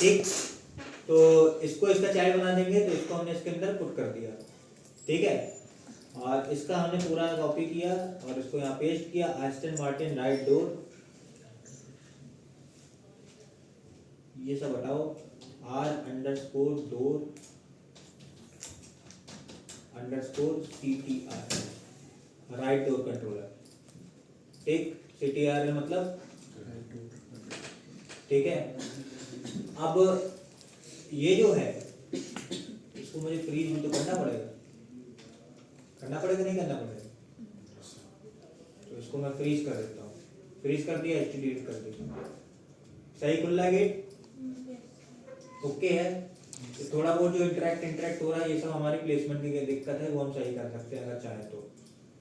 ठीक, तो इसको इसका चाइल्ड बना देंगे, तो इसको हमने इसके अंदर पुट कर दिया, ठीक है। और इसका हमने पूरा कॉपी किया और इसको यहाँ पेस्ट किया, एस्टन मार्टिन राइट डोर, ये सब हटाओ, r_door _CTR right door controller, ठीक, CTR मतलब ठीक है। अब ये जो है इसको मुझे फ्रीज भी तो करना पड़ेगा, नहीं करना पड़ेगा, तो इसको मैं फ्रीज कर देता हूँ, फ्रीज कर दिया, डिलीट कर देता हूँ, सही खुला गेट, ओके है। तो थोड़ा बहुत जो इंटरेक्ट हो रहा है ये सब हमारी प्लेसमेंट की दिक्कत है, वो हम सही कर सकते हैं अगर चाहें तो,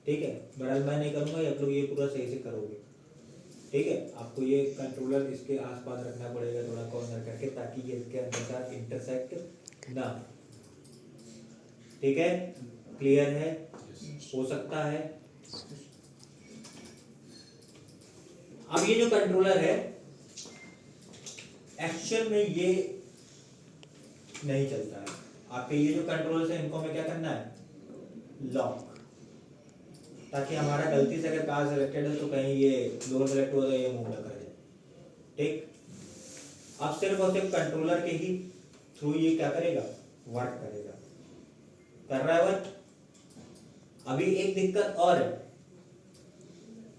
ठीक है। बहरहाल मैं नहीं करूँगा, आप लोग ये पूरा सही से करोगे, ठीक है। आपको ये कंट्रोलर इसके आसपास रखना पड़ेगा थोड़ा कॉर्नर करके, ताकि ये इसके अंदर साथ इंटरसेक्ट ना, ठीक है, क्लियर है, हो सकता है। अब ये जो कंट्रोलर है एक्चुअल में ये नहीं चलता है, आपके ये जो कंट्रोलर्स है इनको हमें क्या करना है, लॉक, ताकि हमारा गलती से अगर कार सेलेक्टेड है तो कहीं ये डोर सेलेक्ट हो जाए, ये मूव ना कर जाए, ठीक। अब सिर्फ और सिर्फ कंट्रोलर के ही थ्रू ये क्या करेगा, वर्क करेगा, कर रहा है वर्क। अभी एक दिक्कत और है,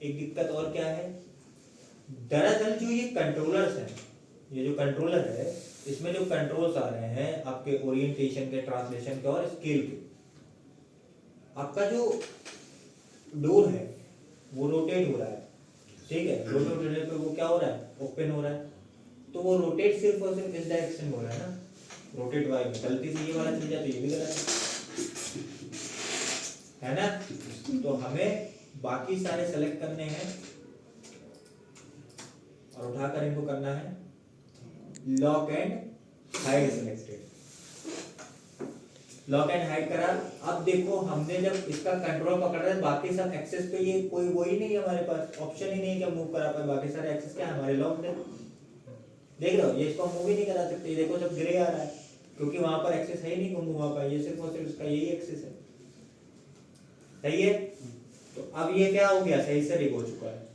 एक दिक्कत और क्या है, दरअसल जो ये कंट्रोलर्स हैं, ये जो कंट्रोलर है इसमें जो कंट्रोल्स आ रहे हैं आपके ओरिएंटेशन के, ट्रांसलेशन के और स्केल के, आपका जो डोर है वो रोटेट हो रहा है, ठीक है, रोटेट होने पे वो क्या हो रहा है, ओपन हो रहा है, तो वो रोटेट सिर्फ और सिर्फ इस डायरेक्शन में हो रहा है ना, रोटेट वाई में, गलती से ये वाला चल जाए तो ये भी गलत है ना। तो हमें बाकी सारे सेलेक्ट करने हैं और उठाकर इनको करना है lock and hide selected, lock and hide करा। अब देखो हमने जब इसका कंट्रोल पकड़ रहे हैं, बाकी सब एक्सेस पे ये कोई वही नहीं है, हमारे पास ऑप्शन ही नहीं है कि मूव करा पाए, बाकी सारे एक्सेस क्या है हमारे लॉक्ड है, देख रहे हो, ये इसको मूव ही नहीं करा सकते, देखो सब ग्रे आ रहा है क्योंकि वहां पर एक्सेस है ही नहीं, घूम घुमा पाए, ये सिर्फ और सिर्फ इसका यही एक्सेस है, सही है। तो अब ये क्या हो गया, सही से रिक हो चुका है,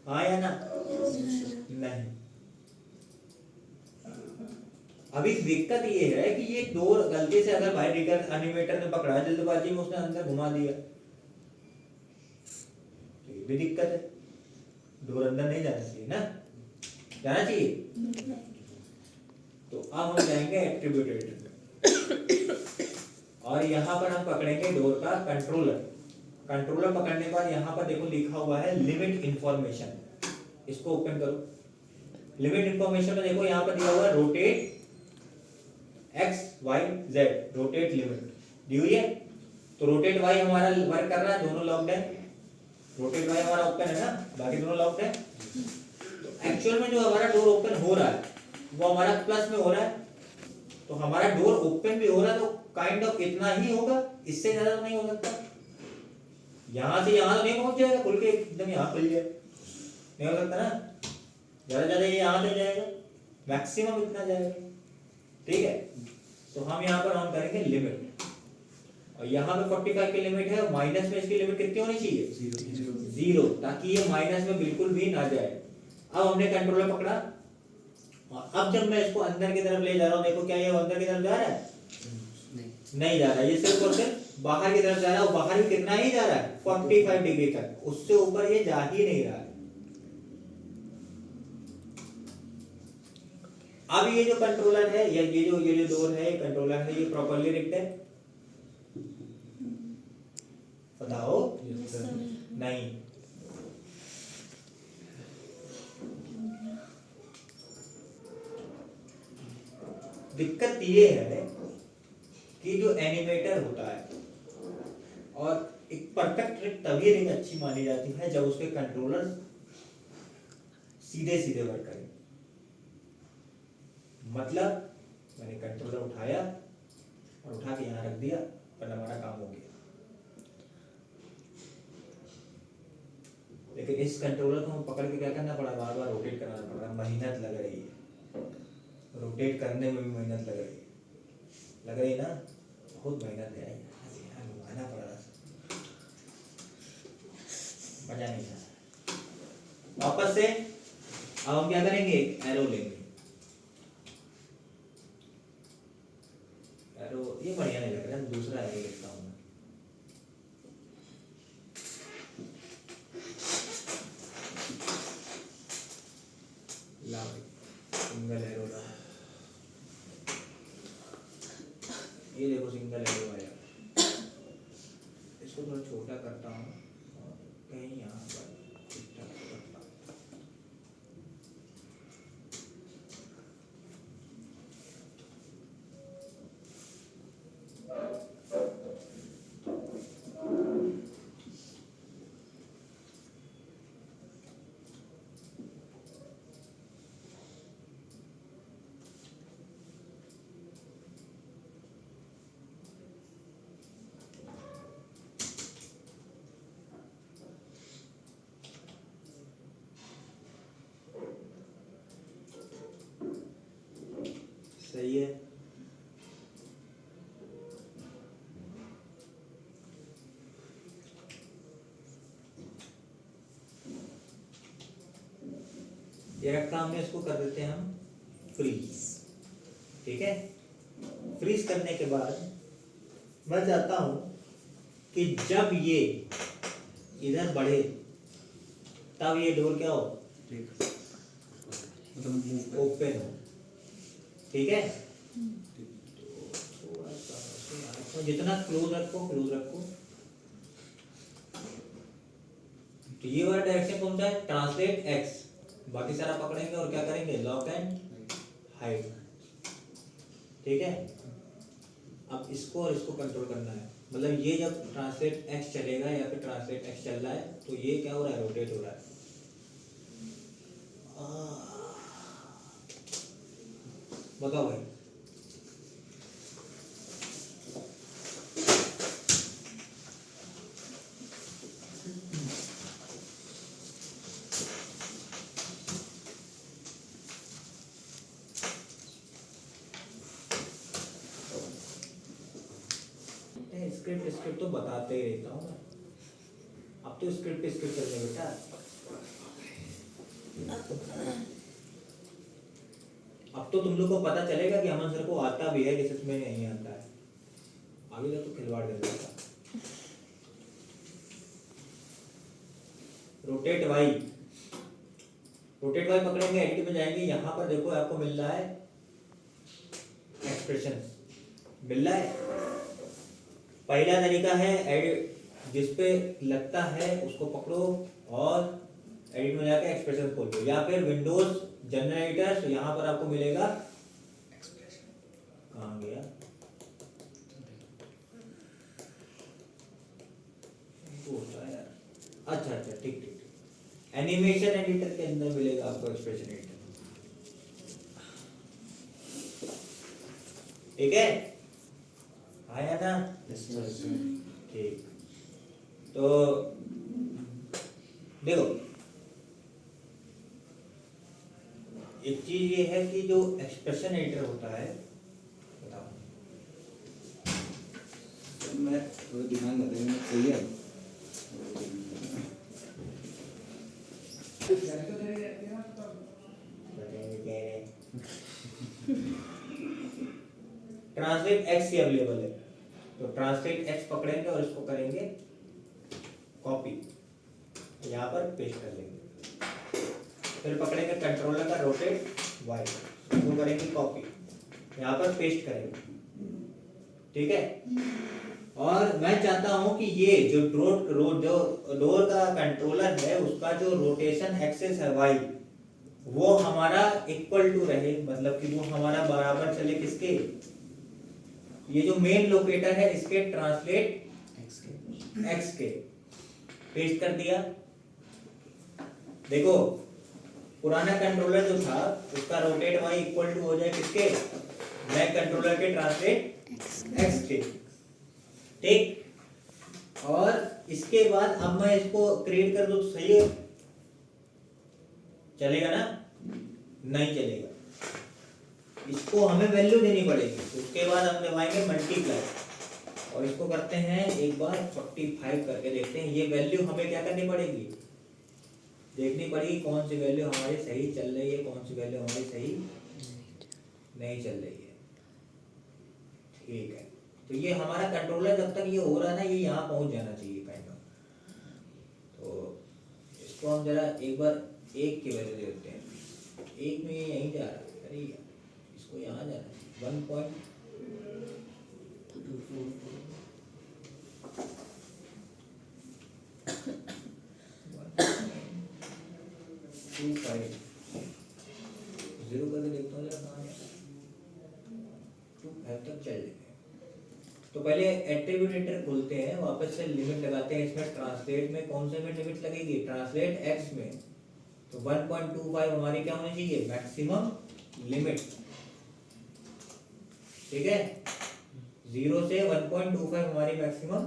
हाँ या ना, नहीं। अभी दिक्कत ये है कि ये डोर गलती से अगर भाई रिगर एनिमेटर ने पकड़ा, जल्दबाजी में उसने अंदर घुमा दिया, तो ये भी दिक्कत है, डोर अंदर नहीं जाना चाहिए ना, जाना चाहिए। तो अब हम जाएंगे एट्रीब्यूट एडिटर और यहाँ पर हम पकड़ेंगे डोर का कंट्रोलर, कंट्रोलर पकड़ने के बाद यहाँ पर देखो लिखा हुआ है लिमिट इंफॉर्मेशन, इसको ओपन करो। लिमिट इंफॉर्मेशन में देखो यहाँ पर दिया हुआ है rotate X Y Z, rotate limit दी हुई है, तो रोटेट वाई हमारा वर्क कर रहा है, दोनों लॉक्ड है, रोटेट वाई हमारा ओपन है ना, बाकी दोनों लॉक्ड है। तो एक्चुअल में जो हमारा डोर ओपन हो रहा है वो हमारा प्लस में हो रहा है, तो हमारा डोर ओपन भी हो रहा है तो काइंड ऑफ इतना ही होगा, इससे ज्यादा तो नहीं हो सकता, यहां से यहां तो नहीं पहुंच जाएगा खुल के एकदम यहाँ खुल जाए, नहीं हो सकता ना, ज्यादा ये यहां से जाएगा, मैक्सिमम इतना जाएगा, ठीक है। तो हम यहाँ पर ऑन करेंगे लिमिट, और यहाँ पे 45 की लिमिट है, माइनस में इसकी लिमिट कितनी होनी चाहिए, 0, ताकि ये माइनस में बिल्कुल भी ना जाए। अब हमने कंट्रोलर पकड़ा और अब जब मैं इसको अंदर की तरफ ले जा रहा हूँ, देखो क्या ये अंदर की तरफ जा रहा है, नहीं जा रहा है, ये सिर्फ और सिर्फ बाहर की तरफ जा रहा है, और बाहर भी कितना ही जा रहा है 45 डिग्री तक, उससे ऊपर ये जा ही नहीं रहा है। अब ये जो कंट्रोलर है या ये जो डोर है, ये कंट्रोलर है, ये प्रॉपर्ली रिक्ट है, बताओ, नहीं। दिक्कत ये है कि जो एनिमेटर होता है, और एक परफेक्ट ट्रिक तभी रिग अच्छी मानी जाती है जब उसके कंट्रोलर सीधे सीधे वर्क करें, मतलब मैंने कंट्रोलर उठाया और उठा के यहाँ रख दिया और हमारा काम हो गया, लेकिन इस कंट्रोलर को हम पकड़ के क्या करना पड़ा, बार बार रोटेट कराना पड़ रहा है, मेहनत लग रही है, रोटेट करने में भी मेहनत लग रही ना, बहुत मेहनत है यार, घुमाना पड़ रहा, मजा नहीं था। वापस से अब हम क्या करेंगे, एरो लेंगे। एरो ये बढ़िया नहीं लग रहा है, दूसरा एरो लेता हूँ मैं। सिंगल एरो ला, ये देखो सिंगल एरो आया। इसको थोड़ा छोटा करता हूँ, कहीं यहाँ पर ठीक-ठाक से रखता हूँ। सही है। ये रखा हमने, इसको कर देते हैं हम फ्रीज। ठीक है, फ्रीज करने के बाद मैं चाहता हूं कि जब ये इधर बढ़े तब ये डोर क्या हो, ओपन हो। ठीक है, थोड़ा सा जितना क्लोज रखो क्लोज रखो। तो ये वाला डायरेक्शन कौन सा है, ट्रांसलेट एक्स। बाकी सारा पकड़ेंगे और क्या करेंगे, लॉक एंड हाइड। ठीक है, अब इसको और इसको कंट्रोल करना है। मतलब ये जब ट्रांसलेट एक्स चलेगा या फिर ट्रांसलेट एक्स चल रहा है तो ये क्या हो रहा है, रोटेट हो रहा है। बताओ भाई, स्क्रिप्ट तो बताते ही रहता हूँ मैं। अब तो स्क्रिप्ट चलने बेटा। अब तो तुम लोग को पता चलेगा कि अमन सर को आता भी है, किस में नहीं आता है। आगे तक तो खिलवाड़ कर देगा। रोटेट वाई पकड़ेंगे, एडिट में जाएंगे। यहाँ पर देखो आपको मिल रहा है एक्सप्रेशन, मिल रहा है। पहला तरीका है एडिट, जिसपे लगता है उसको पकड़ो और एडिट में जाके एक्सप्रेशन खोल दो, या फिर विंडोज जनरेटर। तो यहाँ पर आपको मिलेगा एक्सप्रेशन। कहाँ गया, अच्छा ठीक। एनिमेशन एडिटर के अंदर मिलेगा आपको एक्सप्रेशन एडिटर। ठीक है, आया ना, ठीक। तो देखो, एक चीज ये है कि जो एक्सप्रेशन एडिटर होता है, बताओ मैं थोड़ा ध्यान रखूंगा, सही है। ट्रांसलेट एक्स ही अवेलेबल है, तो ट्रांसलेट एक्स पकड़ेंगे और इसको करेंगे कॉपी, यहाँ पर पेस्ट कर लेंगे। फिर पकड़ेंगे कंट्रोलर का रोटेट वाई, इसको करेंगे कॉपी, यहाँ पर पेस्ट करेंगे। ठीक है, और मैं चाहता हूं कि ये जो डोर का कंट्रोलर है उसका जो रोटेशन एक्सेस है वाई, वो हमारा इक्वल टू रहे, मतलब कि वो हमारा बराबर चले किसके, ये जो मेन लोकेटर है इसके ट्रांसलेट एक्स के। पेस्ट कर दिया। देखो पुराना कंट्रोलर जो था उसका रोटेट वाई इक्वल टू हो जाए किसके, नए कंट्रोलर के ट्रांसलेट एक्स के। ठीक, और इसके बाद अब मैं इसको क्रिएट कर दूं तो सही है, चलेगा ना, नहीं चलेगा। इसको हमें वैल्यू देनी पड़ेगी, तो उसके बाद हम लगाएंगे मल्टीप्लाई, और इसको करते हैं एक बार 45 करके देखते हैं। ये वैल्यू हमें क्या करनी पड़ेगी, देखनी पड़ेगी कौन सी वैल्यू हमारी सही चल रही है, कौन सी वैल्यू हमारी सही नहीं चल रही है। ठीक है, तो ये हमारा कंट्रोलर जब तक ये हो रहा है ना, ये यहाँ पहुँच जाना चाहिए काइंड ऑफ। तो इसको हम जरा एक बार एक की वैल्यू देते हैं, एक में ये यहीं जा रहा है, अरे यार इसको यहाँ जाना चाहिए 1.25 0 करके देखता हूँ जरा कहाँ है, 25 तक चल जाएंगे। तो पहले एट्रीब्यूटेटर खोलते हैं, वापस से लिमिट लगाते हैं। इसमें ट्रांसलेट में कौन से में लिमिट लगेगी, ट्रांसलेट एक्स में, तो 1.25 हमारी क्या होनी चाहिए, मैक्सिमम लिमिट। ठीक है, 0 से 1.25 हमारी मैक्सिमम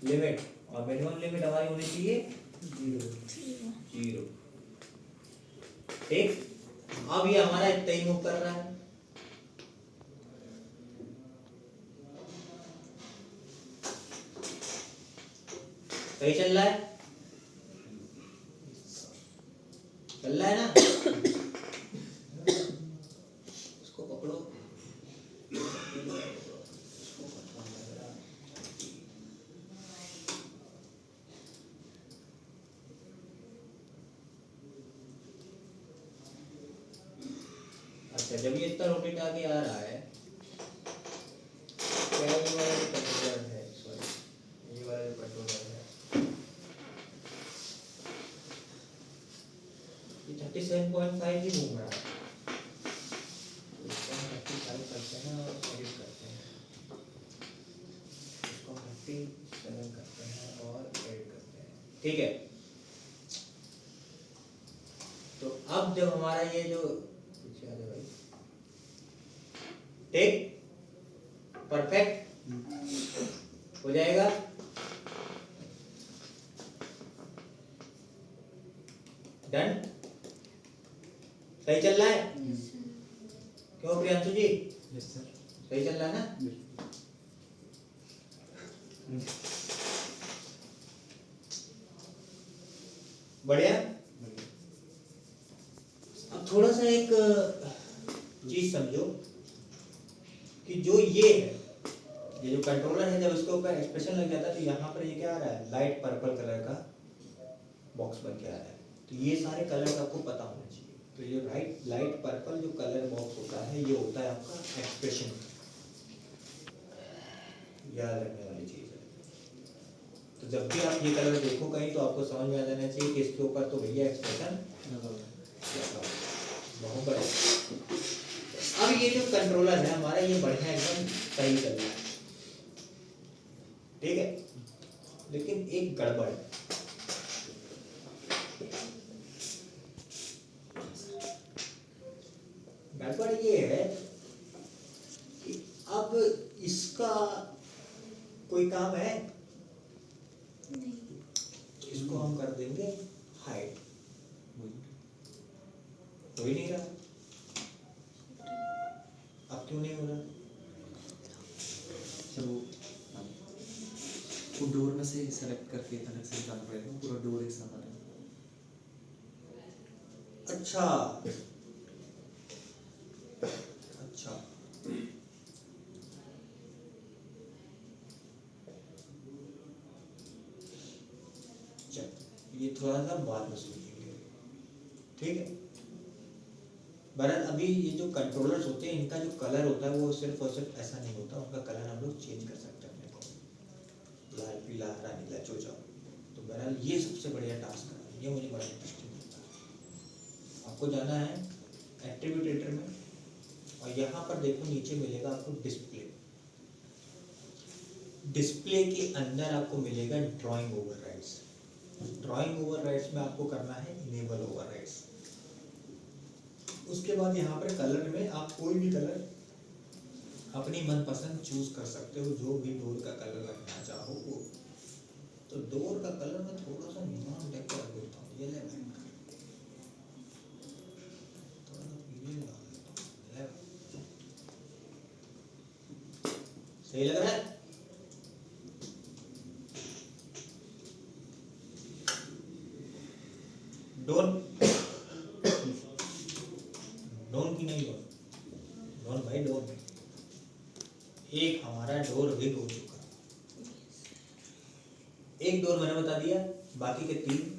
लिमिट, और मिनिमम लिमिट हमारी होनी चाहिए 0। ठीक, अब ये हमारा इतना ही मूव कर रहा है। सही चल रहा है, चल रहा है ना, इसको पकड़ो, अच्छा जब ये इतना रोटेट आगे आ रहा है, क्या ये वाला जो कंट्रोलर है, सॉरी ये वाला जो कंट्रोलर है, ये 37.5 ही घूम रहा है, तो इसको हम 35 करते हैं और एडिट करते हैं, इसको 37 करते हैं और एडिट करते हैं। ठीक है, तो अब जब हमारा ये जो पीछे आ जाए भाई, ठीक परफेक्ट हो जाएगा। डन, सही चल रहा है, क्यों प्रियांशु जी, यस सर, सही चल रहा है ना। बढ़िया। अब थोड़ा सा एक चीज समझो कि जो ये है, ये जो कंट्रोलर है, जब इसके ऊपर एक्सप्रेशन लग जाता है तो यहाँ पर ये क्या आ रहा है, लाइट पर्पल कलर का बॉक्स बन के आ रहा है। तो ये सारे कलर आपको पता होना चाहिए। तो ये लाइट पर्पल जो कलर बॉक्स होता है, ये होता है आपका एक्सप्रेशन, याद रखने वाली चीज है। तो जब भी आप ये कलर देखो कहीं, तो आपको समझ में आ जाना चाहिए कि इसके ऊपर तो भैया एक्सप्रेशन बहुत बढ़िया। अब ये जो कंट्रोलर है हमारा, ये बढ़िया एकदम सही चल रहा है, ठीक है, लेकिन एक गड़बड़ है। गड़बड़ ये है कि अब इसका कोई काम है नहीं, इसको हम कर देंगे हाइड, हो ही नहीं रहा। अब क्यों नहीं हो रहा, सर वो डोर में से सेलेक्ट करके अलग से निकालना पड़ेगा, पूरा डोर एक साथ आ रहा है। अच्छा अच्छा, चल ये थोड़ा सा बाद में सोचेंगे, ठीक है। बहरहाल अभी ये जो कंट्रोलर्स होते हैं, इनका जो कलर होता है वो सिर्फ और सिर्फ ऐसा नहीं होता, उनका कलर हम लोग चेंज कर सकते हैं अपने को, लाल पीला हरा नीला जो चाहो। तो बहरहाल ये सबसे बढ़िया टास्क है, ये मुझे बड़ा इंटरेस्टिंग लगता है। आपको जाना है एट्रीब्यूटेटर में, और यहाँ पर देखो नीचे मिलेगा आपको डिस्प्ले। डिस्प्ले के अंदर आपको मिलेगा ड्राइंग ओवरराइड्स। ड्राइंग ओवरराइड्स में आपको करना है इनेबल ओवरराइड्स। उसके बाद यहाँ पर कलर में आप कोई भी कलर अपनी मनपसंद चूज कर सकते हो, जो भी डोर का कलर रखना चाहो वो। तो डोर का कलर मैं थोड़ा सा नियॉन टाइप का रख देता हूँ, ये ले मैं थोड़ा सा पीले डाल देता हूँ। सही लग रहा है? डोन डोन की नहीं डोन, डोन भाई डोन। एक हमारा डोर हिट हो चुका, एक डोर मैंने बता दिया, बाकी के 3